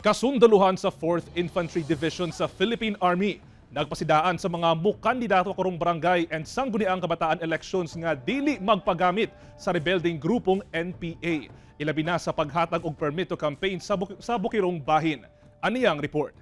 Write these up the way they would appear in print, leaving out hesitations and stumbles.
Kasundaluhan sa 4th Infantry Division sa Philippine Army. Nagpasidaan sa mga mukandidato karong barangay and sangguniang kabataan elections nga dili magpagamit sa rebelding grupong NPA. Ilabi na sa paghatag og permit to campaign sa Bukirong Bahin. Aniyang report.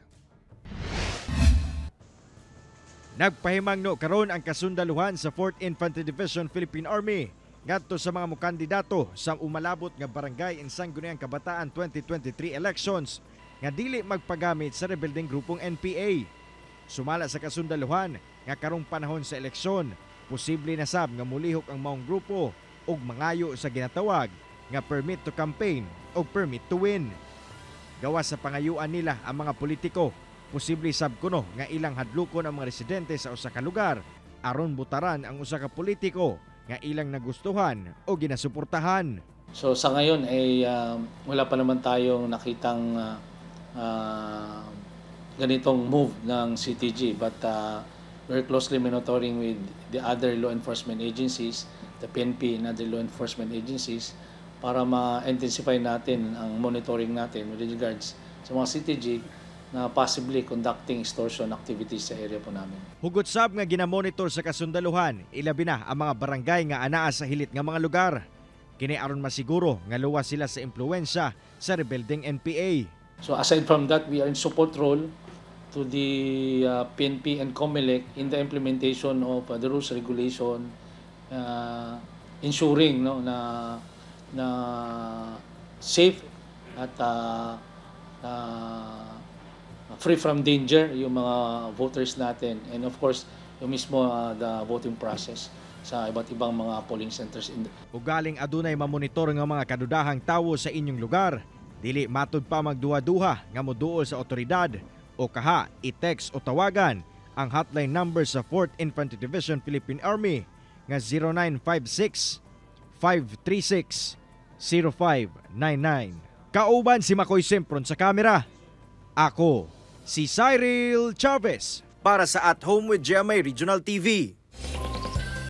Nagpahimangno karon ang kasundaluhan sa 4th Infantry Division Philippine Army ngadto sa mga mukandidato sa umalabot nga barangay and sangguniang kabataan 2023 elections nga dili magpagamit sa rebelding grupong NPA. Sumala sa kasundaluhan nga karong panahon sa eleksyon, posible na sab nga mulihok ang maong grupo og mangayo sa ginatawag nga permit to campaign o permit to win. Gawas sa pangayuan nila ang mga politiko, posible sab kuno nga ilang hadlukon ang mga residente sa usa ka lugar aron butaran ang usa ka politiko nga ilang nagustuhan o ginasuportahan. So sa ngayon ay wala pa naman tayong nakitang ganitong move ng CTG, but we're closely monitoring with the other law enforcement agencies, the PNP and other law enforcement agencies para ma-intensify natin ang monitoring natin with regards sa mga CTG na possibly conducting extortion activities sa area po namin. Hugot sab nga ginamonitor sa kasundaluhan, ilabi na ang mga barangay nga anaa sa hilit nga mga lugar. Kini aron masiguro nga luwas sila sa impluwensya sa rebelding NPA. So aside from that, we are in support role to the PNP and COMELEC in the implementation of the rules regulation, ensuring na safe at free from danger yung mga voters natin, and of course yung mismo the voting process sa iba't ibang mga polling centers. Ugaling adunay mamonitor nga mga kadudahang tawo sa inyong lugar, dili matud pa magduha-duha nga moduol sa otoridad o kaha i-text o tawagan ang hotline number sa 4th Infantry Division Philippine Army nga 0956 536 0599. Kauban si Makoy Sempron sa kamera. Ako si Cyril Chavez para sa At Home with GMA Regional TV.